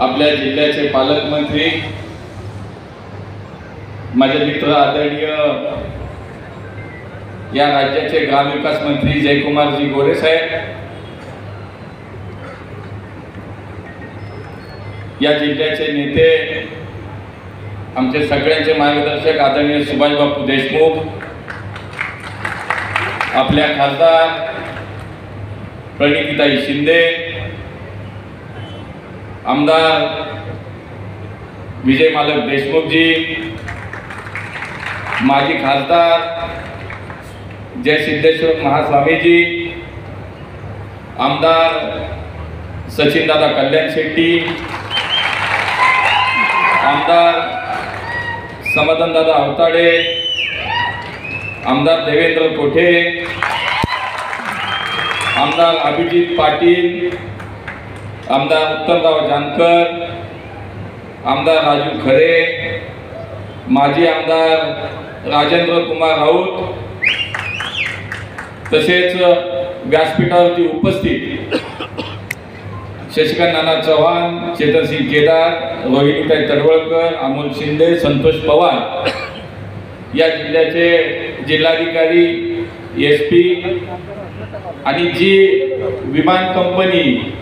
आपल्या जिल्ह्याचे पालकमंत्री, माझे मित्र आदरणीय या राज्याचे ग्रामविकास मंत्री जयकुमारजी गोरे साहेब, या जिल्ह्याचे नेते, आमचे सगळ्यांचे मार्गदर्शक आदरणीय सुभाष बापू देशमुख, आपल्या खासदार प्रणितीताई शिंदे, आमदार विजय मालक देशमुखजी, माजी खासदार जय सिद्धेश्वर महास्वामीजी, आमदार सचिनदादा कल्याण शेट्टी, आमदार समाधानदादा अवताडे, आमदार देवेंद्र कोठे, आमदार अभिजित पाटील, आमदार उत्तमराव जानकर, आमदार राजू खरे, माजी आमदार राजेंद्र कुमार राऊत, तसेच व्यासपीठावरती उपस्थित शशिकांत नाना चव्हाण, चेतनसिंग केदार, रोहिणीताई तडवळकर, अमोल शिंदे, संतोष पवार, या जिल्ह्याचे जिल्हाधिकारी, SP आणि जी विमान कंपनी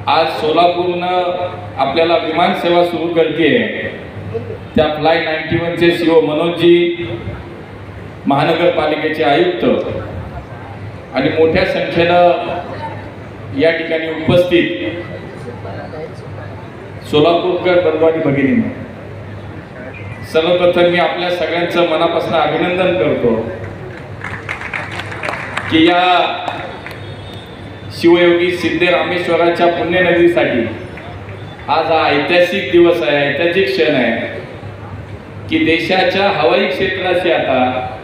आज सोलापूरनं आपल्याला विमान सेवा सुरू करते, त्या फ्लाय 91चे CEO मनोजजी, महानगरपालिकेचे आयुक्त आणि मोठ्या संख्येनं या ठिकाणी उपस्थित सोलापूरकर बंधू आणि भगिनींनो, सर्वप्रथम मी आपल्या सगळ्यांचं मनापासून अभिनंदन करतो की या शिवयोगी सिद्धरामेश्वराच्या पुण्यनगरीसाठी आज हा ऐतिहासिक दिवस आहे, ऐतिहासिक क्षण आहे की देशाच्या हवाई क्षेत्राशी आता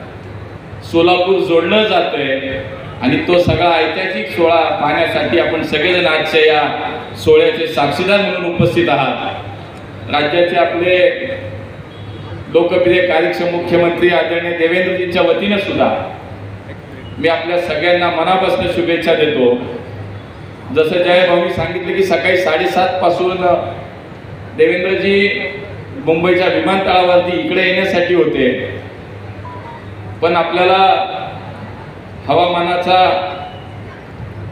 सोलापूर जोडलं जातंय आणि तो सगळा ऐतिहासिक सोहळा पाहण्यासाठी आपण सगळेजण आजच्या या सोहळ्याचे साक्षीदार म्हणून उपस्थित आहात। राज्याचे आपले लोकप्रिय कार्यक्षम मुख्यमंत्री आदरणीय देवेंद्रजींच्या वतीने सुद्धा मी आपल्या सगळ्यांना मनापासून शुभेच्छा देतो। जसं जयभाऊनी सांगितलं की सकाळी 7:30 पासून देवेंद्रजी मुंबईच्या विमानतळावरती इकडे येण्यासाठी होते, पण आपल्याला हवामानाचा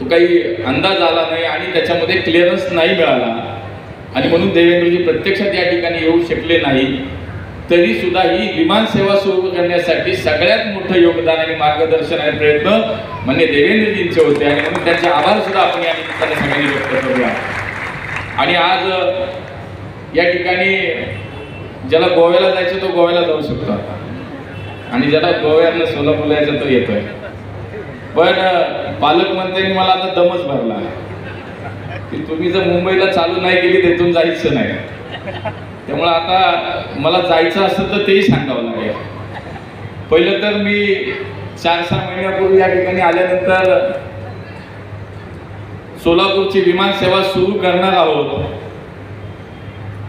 तो काही अंदाज आला नाही आणि त्याच्यामध्ये क्लिअरन्स नाही मिळाला आणि म्हणून देवेंद्रजी प्रत्यक्षात या ठिकाणी येऊ शकले नाही। तरी सुद्धा ही विमान सेवा सुरू करण्यासाठी सगळ्यात मोठं योगदान आणि मार्गदर्शन आणि प्रयत्न माननीय देवेंद्रजींचे होते आणि म्हणून त्यांचे आभार सुद्धा आपण या निमित्ताने सगळ्यांनी व्यक्त करूया। आणि आज या ठिकाणी ज्याला गोव्याला जायचं तो गोव्याला जाऊ शकतो आता, आणि ज्याला गोव्याला सोलापूरला यायचं तो येतोय, पण पालकमंत्र्यांनी मला आता दमच भरला की तुम्ही जर मुंबईला चालू नाही केली तिथून जायचं नाही, त्यामुळे आता मला जायचं असेल तर तेही सांगावं लागेल। पहिलं तर मी 4-6 महिन्यापूर्वी या ठिकाणी आल्यानंतर सोलापूरची विमान सेवा सुरू करणार आहोत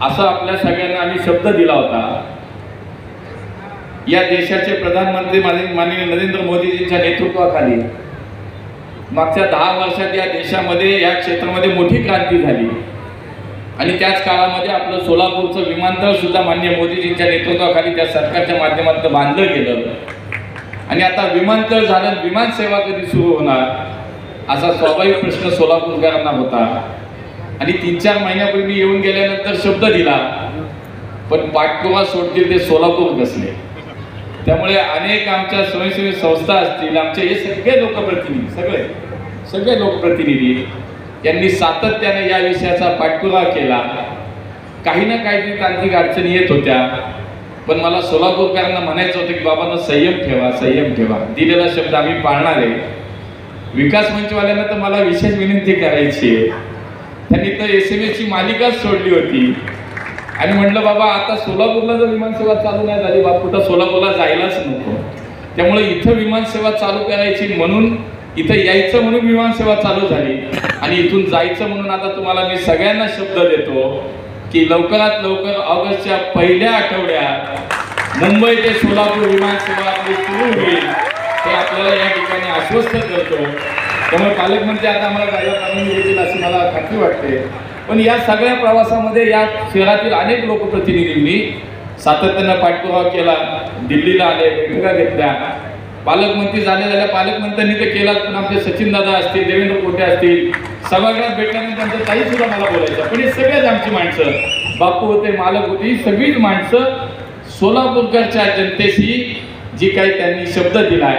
असं आपल्या सगळ्यांना आम्ही शब्द दिला होता। या देशाचे प्रधानमंत्री माननीय नरेंद्र मोदीजींच्या नेतृत्वाखाली मागच्या 10 वर्षात या देशामध्ये या क्षेत्रामध्ये मोठी क्रांती झाली आणि त्याच काळामध्ये आपलं सोलापूरचं विमानतळ सुद्धा माननीय मोदीजींच्या नेतृत्वाखाली त्या सरकारच्या माध्यमातून बांधलं गेलं आणि आता विमानतळ झालं, विमान सेवा कधी सुरू होणार असा स्वाभाविक प्रश्न सोलापूरकरांना होता। आणि 3-4 महिन्यापूर्वी मी येऊन गेल्यानंतर शब्द दिला, पण पाठपुरावा सोडतील ते सोलापूर बसले। त्यामुळे अनेक आमच्या स्वयंसेवी संस्था असतील, आमचे हे सगळे लोकप्रतिनिधी, सगळे लोकप्रतिनिधी यांनी सातत्याने या विषयाचा पाठपुरावा केला। काही ना काही तांत्रिक अडचणी येत होत्या, पण मला सोलापूरकरांना म्हणायचं होतं की बाबांना संयम ठेवा, संयम ठेवा, दिलेला शब्द आम्ही पाळणार आहे। विकास मंचवाल्यांना तर मला विशेष विनंती करायची आहे, त्यांनी तर SMS ची मालिकाच सोडली होती आणि म्हटलं बाबा आता सोलापूरला जर विमानसेवा चालू नाही झाली बापू तर सोलापूरला जायलाच नको, त्यामुळे इथं विमानसेवा चालू करायची म्हणून इथं यायचं म्हणून विमानसेवा चालू झाली आणि इथून जायचं म्हणून आता तुम्हाला मी सगळ्यांना शब्द देतो की लवकरात लवकर ऑगस्टच्या पहिल्या आठवड्यात मुंबई ते सोलापूर विमानसेवा आपली सुरू होईल हे आपल्याला या ठिकाणी आश्वस्त करतो। त्यामुळे पालकमंत्री आता आम्हाला जायला परवानगी देतील अशी मला खात्री वाटते। पण या सगळ्या प्रवासामध्ये या शहरातील अनेक लोकप्रतिनिधींनी सातत्यानं पाठपुरावा केला, दिल्लीला आले, बैठका घेतल्या, पालकमंत्री झाल्या पालकमंत्र्यांनी ते केलाच, पण आमचे सचिन दादा असतील, देवेंद्र कोटे असतील, सभागृहात भेटल्यानंतर त्यांचं ताई सुद्धा मला बोलायचं. पण हे सगळ्याच आमची माणसं, बापू होते, मालक होती, ही सगळीच माणसं सोलापूरकरच्या जनतेशी जी काही त्यांनी शब्द दिलाय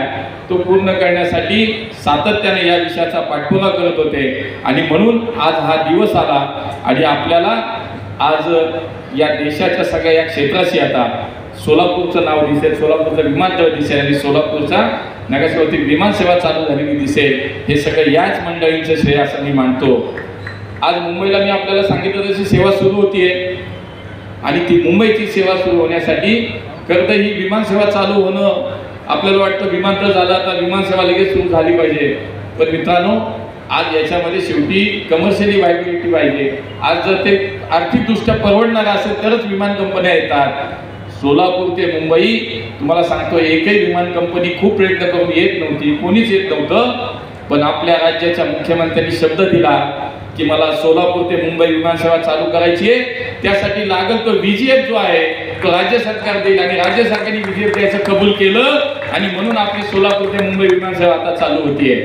तो पूर्ण करण्यासाठी सातत्याने या विषयाचा पाठपुरावा करत होते. आणि म्हणून आज हा दिवस आला आणि आपल्याला आज या देशाच्या सगळ्या या क्षेत्राशी आता सोलापूरचं नाव दिसेल, सोलापूरचं विमानतळ दिसेल आणि सोलापूरचा नगरसेवक विमानसेवा चालू झालेली दिसेल. हे सगळं याच मंडळींचं श्रेय असं मी मानतो. आज मुंबईला मी आपल्याला सांगितलं तशी सेवा सुरू होतीये आणि ती मुंबईची सेवा सुरू होण्यासाठी खरं तर ही विमानसेवा चालू होणं आपल्याला वाटतं विमानतळ झालं आता विमानसेवा लगेच सुरू झाली पाहिजे. पण मित्रांनो, आज याच्यामध्ये शेवटी कमर्शियली व्हायबिलिटी पाहिजे. आज जर ते आर्थिकदृष्ट्या परवडणार असेल तरच विमान कंपन्या येतात. सोलापूर ते मुंबई तुम्हाला सांगतो, एकही विमान कंपनी खूप प्रयत्न करून येत नव्हती, कोणीच येत नव्हतं. पण आपल्या राज्याच्या मुख्यमंत्र्यांनी शब्द दिला की मला सोलापूर ते मुंबई विमानसेवा चालू करायची आहे, त्यासाठी लागेल तो VGF जो आहे तो राज्य सरकार देईल आणि राज्य सरकारने VGF द्यायचं कबूल केलं आणि म्हणून आपली सोलापूर ते मुंबई विमानसेवा आता चालू होतीये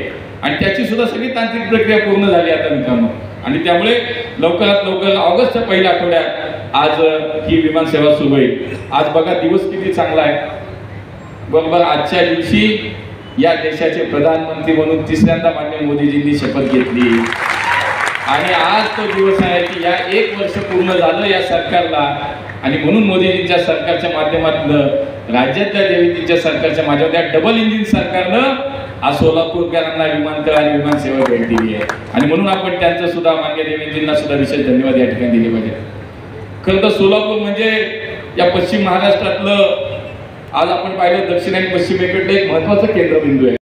आणि त्याची सुद्धा सगळी तांत्रिक प्रक्रिया पूर्ण झाली आता मित्रांनो. आणि त्यामुळे लवकरात लवकर ऑगस्टच्या पहिल्या आठवड्यात आज ही विमानसेवा सुरू होईल. आज बघा दिवस किती चांगला आहे. बरोबर आजच्या दिवशी या देशाचे प्रधानमंत्री म्हणून तिसऱ्यांदा माननीय मोदीजींनी शपथ घेतली आणि आज तो दिवस आहे की या 1 वर्ष पूर्ण झालं या सरकारला. आणि म्हणून मोदीजींच्या सरकारच्या माध्यमातून राज्यातल्या देवेंद्रजींच्या सरकारच्या माध्यमातून डबल इंजिन सरकारनं आज सोलापूरकरांना विमानतळ आणि विमानसेवा भेट दिली आहे. आणि म्हणून आपण त्यांचं सुद्धा मान्य देवेंद्रजींना सुद्धा विशेष धन्यवाद या ठिकाणी दिले पाहिजे. खरं तर सोलापूर म्हणजे या पश्चिम महाराष्ट्रातलं आज आपण पाहिलं दक्षिण आणि पश्चिमेकडलं एक महत्वाचं केंद्रबिंदू आहे.